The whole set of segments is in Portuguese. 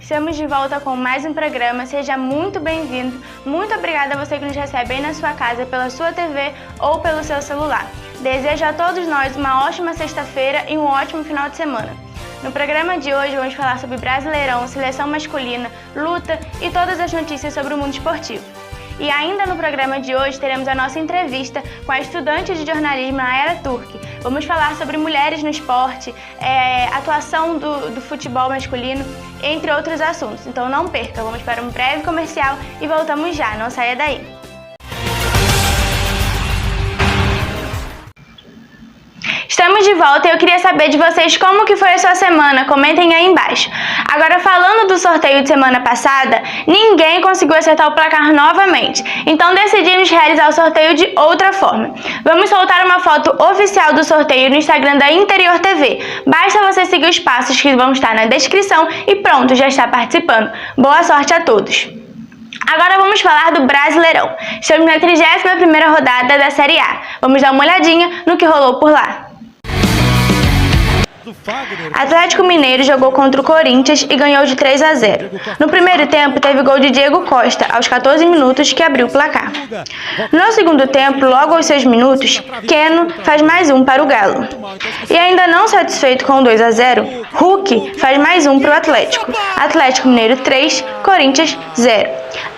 Estamos de volta com mais um programa, seja muito bem-vindo. Muito obrigada a você que nos recebe aí na sua casa, pela sua TV ou pelo seu celular. Desejo a todos nós uma ótima sexta-feira e um ótimo final de semana. No programa de hoje vamos falar sobre Brasileirão, seleção masculina, luta e todas as notícias sobre o mundo esportivo. E ainda no programa de hoje teremos a nossa entrevista com a estudante de jornalismo Nayara Turki. Vamos falar sobre mulheres no esporte, atuação do futebol masculino, entre outros assuntos. Então não perca, vamos para um breve comercial e voltamos já, não saia daí. Estamos de volta e eu queria saber de vocês como que foi a sua semana, comentem aí embaixo. Agora, falando do sorteio de semana passada, ninguém conseguiu acertar o placar novamente, então decidimos realizar o sorteio de outra forma. Vamos soltar uma foto oficial do sorteio no Instagram da Interior TV. Basta você seguir os passos que vão estar na descrição e pronto, já está participando. Boa sorte a todos! Agora vamos falar do Brasileirão. Estamos na 31ª rodada da Série A. Vamos dar uma olhadinha no que rolou por lá. Atlético Mineiro jogou contra o Corinthians e ganhou de 3-0. No primeiro tempo, teve gol de Diego Costa, aos 14 minutos, que abriu o placar. No segundo tempo, logo aos 6 minutos, Keno faz mais um para o Galo. E ainda não satisfeito com o 2-0, Hulk faz mais um para o Atlético. Atlético Mineiro 3, Corinthians 0.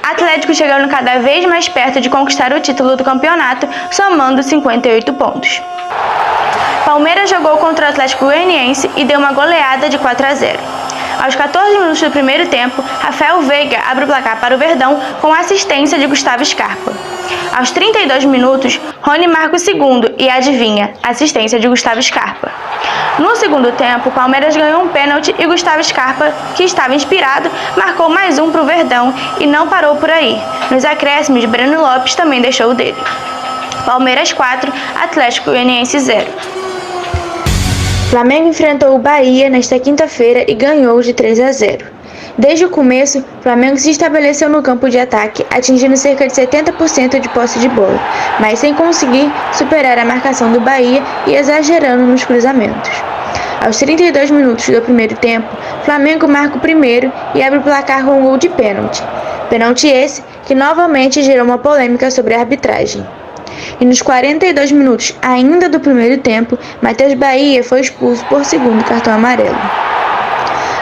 Atlético chegando cada vez mais perto de conquistar o título do campeonato, somando 58 pontos. Palmeiras jogou contra o Atlético Goianiense e deu uma goleada de 4-0. Aos 14 minutos do primeiro tempo, Rafael Veiga abre o placar para o Verdão com assistência de Gustavo Scarpa. Aos 32 minutos, Rony marca o segundo e adivinha, assistência de Gustavo Scarpa. No segundo tempo, o Palmeiras ganhou um pênalti e Gustavo Scarpa, que estava inspirado, marcou mais um para o Verdão e não parou por aí. Nos acréscimos, Breno Lopes também deixou o dele. Palmeiras 4, Atlético Goianiense 0. Flamengo enfrentou o Bahia nesta quinta-feira e ganhou de 3-0. Desde o começo, o Flamengo se estabeleceu no campo de ataque, atingindo cerca de 70% de posse de bola, mas sem conseguir superar a marcação do Bahia e exagerando nos cruzamentos. Aos 32 minutos do primeiro tempo, Flamengo marca o primeiro e abre o placar com um gol de pênalti. Pênalti esse que novamente gerou uma polêmica sobre a arbitragem. E nos 42 minutos ainda do primeiro tempo, Matheus Bahia foi expulso por segundo cartão amarelo.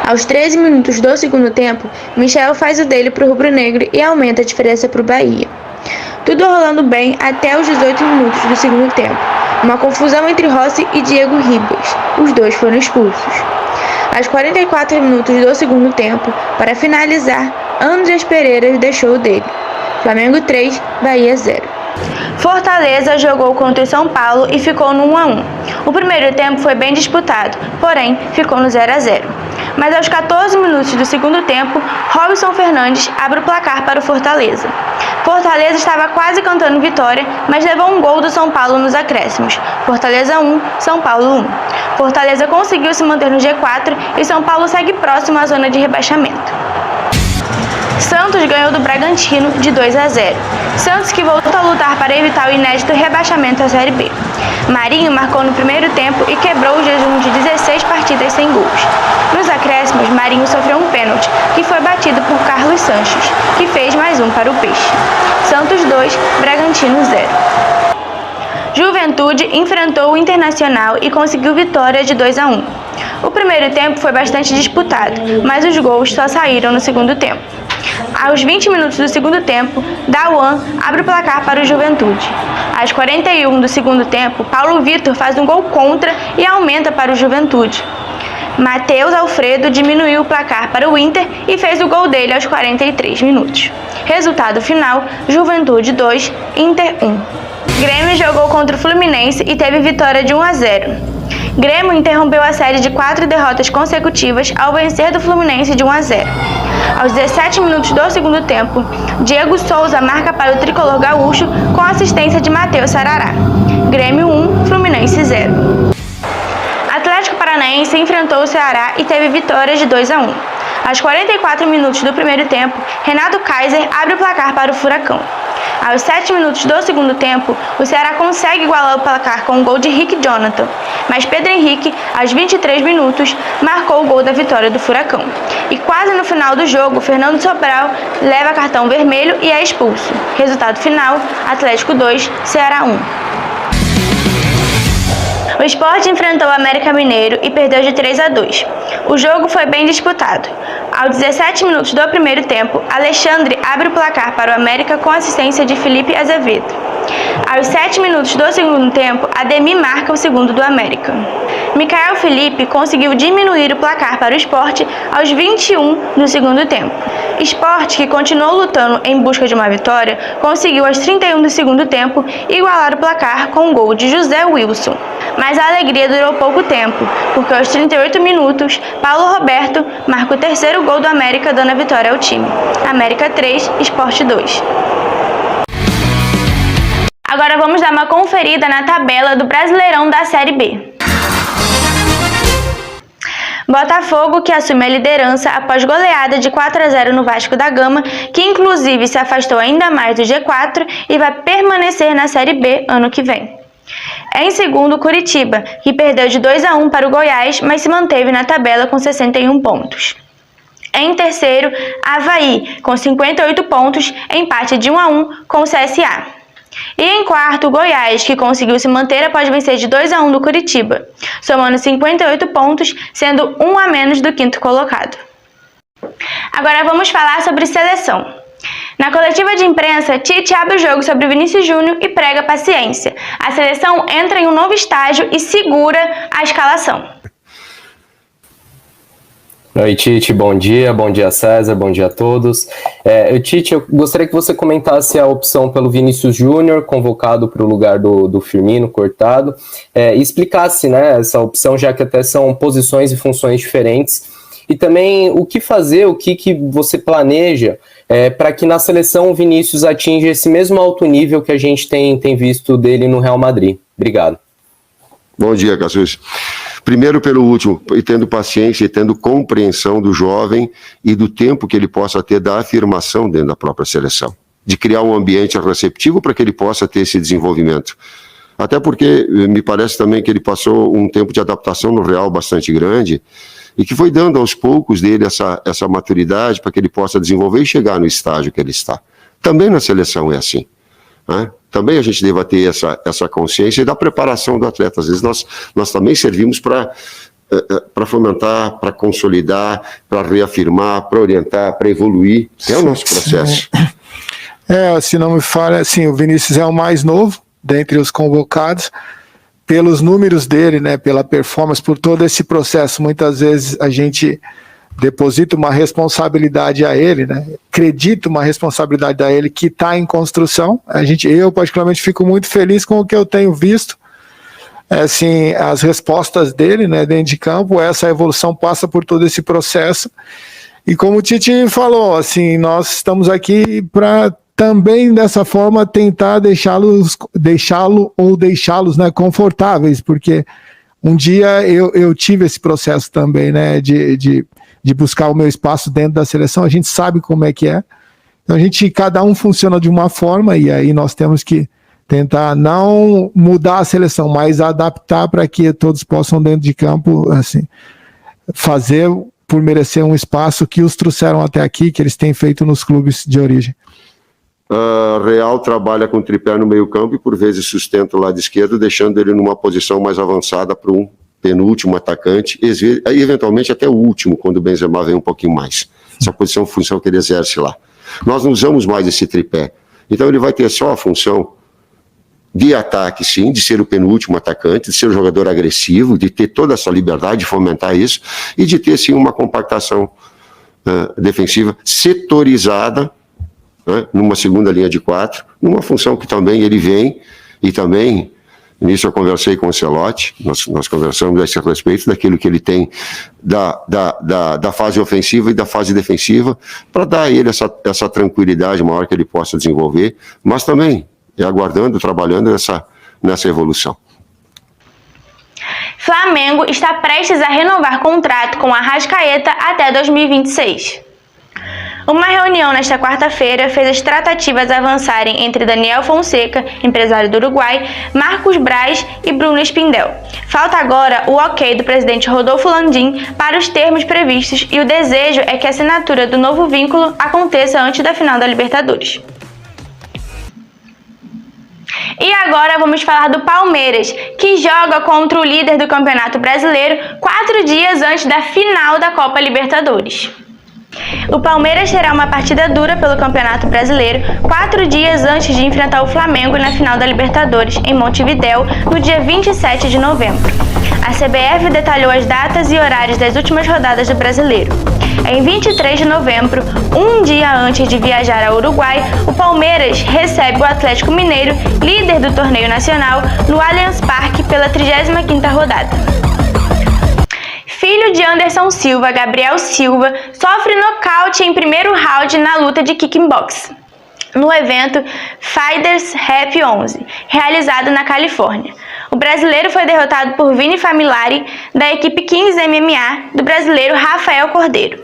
Aos 13 minutos do segundo tempo, Michel faz o dele para o rubro-negro e aumenta a diferença para o Bahia. Tudo rolando bem até os 18 minutos do segundo tempo. Uma confusão entre Rossi e Diego Ribas. Os dois foram expulsos. Aos 44 minutos do segundo tempo, para finalizar, Andrés Pereira deixou o dele. Flamengo 3, Bahia 0. Fortaleza jogou contra o São Paulo e ficou no 1-1. O primeiro tempo foi bem disputado, porém ficou no 0-0. Mas aos 14 minutos do segundo tempo, Robson Fernandes abre o placar para o Fortaleza. Fortaleza estava quase cantando vitória, mas levou um gol do São Paulo nos acréscimos. Fortaleza 1, São Paulo 1. Fortaleza conseguiu se manter no G4 e São Paulo segue próximo à zona de rebaixamento. Santos ganhou do Bragantino de 2-0. Santos que voltou a lutar para evitar o inédito rebaixamento à Série B. Marinho marcou no primeiro tempo e quebrou o jejum de 16 partidas sem gols. Nos acréscimos, Marinho sofreu um pênalti, que foi batido por Carlos Sanches, que fez mais um para o Peixe. Santos 2, Bragantino 0. Juventude enfrentou o Internacional e conseguiu vitória de 2-1. O primeiro tempo foi bastante disputado, mas os gols só saíram no segundo tempo. Aos 20 minutos do segundo tempo, Dawan abre o placar para o Juventude. Aos 41 do segundo tempo, Paulo Vitor faz um gol contra e aumenta para o Juventude. Matheus Alfredo diminuiu o placar para o Inter e fez o gol dele aos 43 minutos. Resultado final, Juventude 2, Inter 1. Grêmio jogou contra o Fluminense e teve vitória de 1-0. Grêmio interrompeu a série de 4 derrotas consecutivas ao vencer do Fluminense de 1-0. Aos 17 minutos do segundo tempo, Diego Souza marca para o tricolor gaúcho com assistência de Matheus Sarará. Grêmio 1, Fluminense 0. Atlético Paranaense enfrentou o Ceará e teve vitória de 2-1. Aos 44 minutos do primeiro tempo, Renato Kaiser abre o placar para o Furacão. Aos 7 minutos do segundo tempo, o Ceará consegue igualar o placar com um gol de Rick Jonathan, mas Pedro Henrique, aos 23 minutos, marcou o gol da vitória do Furacão. E quase no final do jogo, Fernando Sobral leva cartão vermelho e é expulso. Resultado final, Atlético 2, Ceará 1. O Sport enfrentou o América Mineiro e perdeu de 3-2. O jogo foi bem disputado. Aos 17 minutos do primeiro tempo, Alexandre abre o placar para o América com assistência de Felipe Azevedo. Aos 7 minutos do segundo tempo, Ademir marca o segundo do América. Micael Felipe conseguiu diminuir o placar para o Sport aos 21 do segundo tempo. Sport, que continuou lutando em busca de uma vitória, conseguiu aos 31 do segundo tempo igualar o placar com um gol de José Wilson. Mas a alegria durou pouco tempo, porque aos 38 minutos, Paulo Roberto marca o terceiro gol do América, dando a vitória ao time. América 3, Sport 2. Agora vamos dar uma conferida na tabela do Brasileirão da Série B. Botafogo, que assume a liderança após goleada de 4-0 no Vasco da Gama, que inclusive se afastou ainda mais do G4 e vai permanecer na Série B ano que vem. Em segundo, Curitiba, que perdeu de 2-1 para o Goiás, mas se manteve na tabela com 61 pontos. Em terceiro, Avaí, com 58 pontos, empate de 1-1 com o CSA. E em quarto, Goiás, que conseguiu se manter após vencer de 2-1 do Curitiba, somando 58 pontos, sendo um a menos do quinto colocado. Agora vamos falar sobre seleção. Na coletiva de imprensa, Tite abre o jogo sobre Vinícius Júnior e prega paciência. A seleção entra em um novo estágio e segura a escalação. Oi, Tite, bom dia César, bom dia a todos. Tite, eu gostaria que você comentasse a opção pelo Vinícius Júnior, convocado para o lugar do Firmino, cortado, e explicasse, né, essa opção, já que até são posições e funções diferentes, e também o que fazer, o que você planeja para que na seleção o Vinícius atinja esse mesmo alto nível que a gente tem visto dele no Real Madrid. Obrigado. Bom dia, Cassius. Primeiro pelo último, e tendo paciência e tendo compreensão do jovem e do tempo que ele possa ter da afirmação dentro da própria seleção, de criar um ambiente receptivo para que ele possa ter esse desenvolvimento. Até porque me parece também que ele passou um tempo de adaptação no Real bastante grande e que foi dando aos poucos dele essa maturidade para que ele possa desenvolver e chegar no estágio que ele está. Também na seleção é assim. Né? Também a gente deva ter essa consciência e da preparação do atleta. Às vezes nós também servimos para fomentar, para consolidar, para reafirmar, para orientar, para evoluir. É o nosso processo. Se não me falha, assim, o Vinícius é o mais novo dentre os convocados, pelos números dele, né, pela performance, por todo esse processo. Muitas vezes a gente deposita uma responsabilidade a ele, né? Acredita uma responsabilidade a ele que está em construção. Eu particularmente fico muito feliz com o que eu tenho visto, assim, as respostas dele, né, dentro de campo. Essa evolução passa por todo esse processo. E como o Tite falou, assim, nós estamos aqui para também dessa forma tentar deixá-los, né, confortáveis, porque um dia eu tive esse processo também, né, de buscar o meu espaço dentro da seleção. A gente sabe como é que é. Então cada um funciona de uma forma e aí nós temos que tentar não mudar a seleção, mas adaptar para que todos possam dentro de campo, assim, fazer por merecer um espaço que os trouxeram até aqui, que eles têm feito nos clubes de origem. Real trabalha com tripé no meio campo e por vezes sustenta o lado esquerdo, deixando ele numa posição mais avançada para um penúltimo atacante, e eventualmente até o último, quando o Benzema vem um pouquinho mais. Essa posição, função que ele exerce lá. Nós não usamos mais esse tripé. Então ele vai ter só a função de ataque, sim, de ser o penúltimo atacante, de ser um jogador agressivo, de ter toda essa liberdade de fomentar isso, e de ter, sim, uma compactação defensiva setorizada, né, numa segunda linha de 4, numa função que também ele vem, e também, nisso eu conversei com o Ancelotti, nós conversamos a esse respeito, daquilo que ele tem da fase ofensiva e da fase defensiva, para dar a ele essa tranquilidade maior que ele possa desenvolver, mas também aguardando, trabalhando nessa evolução. Flamengo está prestes a renovar contrato com Arrascaeta até 2026. Uma reunião nesta quarta-feira fez as tratativas avançarem entre Daniel Fonseca, empresário do Uruguai, Marcos Braz e Bruno Spindel. Falta agora o ok do presidente Rodolfo Landim para os termos previstos e o desejo é que a assinatura do novo vínculo aconteça antes da final da Libertadores. E agora vamos falar do Palmeiras, que joga contra o líder do Campeonato Brasileiro 4 dias antes da final da Copa Libertadores. O Palmeiras terá uma partida dura pelo Campeonato Brasileiro 4 dias antes de enfrentar o Flamengo na final da Libertadores, em Montevidéu, no dia 27 de novembro. A CBF detalhou as datas e horários das últimas rodadas do Brasileiro. Em 23 de novembro, um dia antes de viajar ao Uruguai, o Palmeiras recebe o Atlético Mineiro, líder do torneio nacional, no Allianz Parque pela 35ª rodada. Filho de Anderson Silva, Gabriel Silva, sofre nocaute em primeiro round na luta de kickbox, no evento Fighters Rap 11, realizado na Califórnia. O brasileiro foi derrotado por Vini Familari, da equipe 15 MMA, do brasileiro Rafael Cordeiro.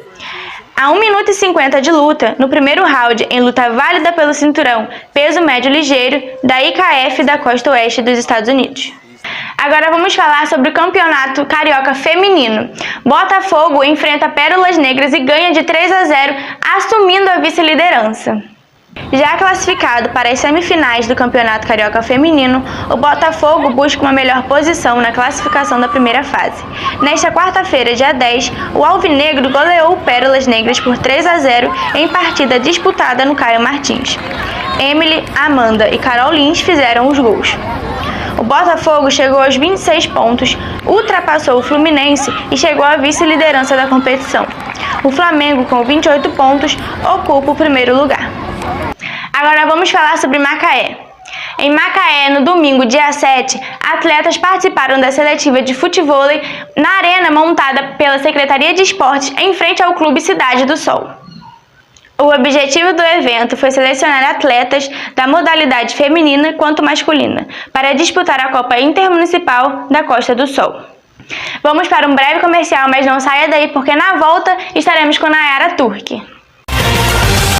A 1 minuto e 50 de luta, no primeiro round, em luta válida pelo cinturão peso médio ligeiro da IKF da costa oeste dos Estados Unidos. Agora vamos falar sobre o Campeonato Carioca Feminino. Botafogo enfrenta Pérolas Negras e ganha de 3-0, assumindo a vice-liderança. Já classificado para as semifinais do Campeonato Carioca Feminino, o Botafogo busca uma melhor posição na classificação da primeira fase. Nesta quarta-feira, dia 10, o Alvinegro goleou o Pérolas Negras por 3-0 em partida disputada no Caio Martins. Emily, Amanda e Carol Lins fizeram os gols. O Botafogo chegou aos 26 pontos, ultrapassou o Fluminense e chegou à vice-liderança da competição. O Flamengo, com 28 pontos, ocupa o primeiro lugar. Agora vamos falar sobre Macaé. Em Macaé, no domingo, dia 7, atletas participaram da seletiva de futevôlei na arena montada pela Secretaria de Esportes em frente ao Clube Cidade do Sol. O objetivo do evento foi selecionar atletas da modalidade feminina quanto masculina para disputar a Copa Intermunicipal da Costa do Sol. Vamos para um breve comercial, mas não saia daí porque na volta estaremos com Nayara Turque.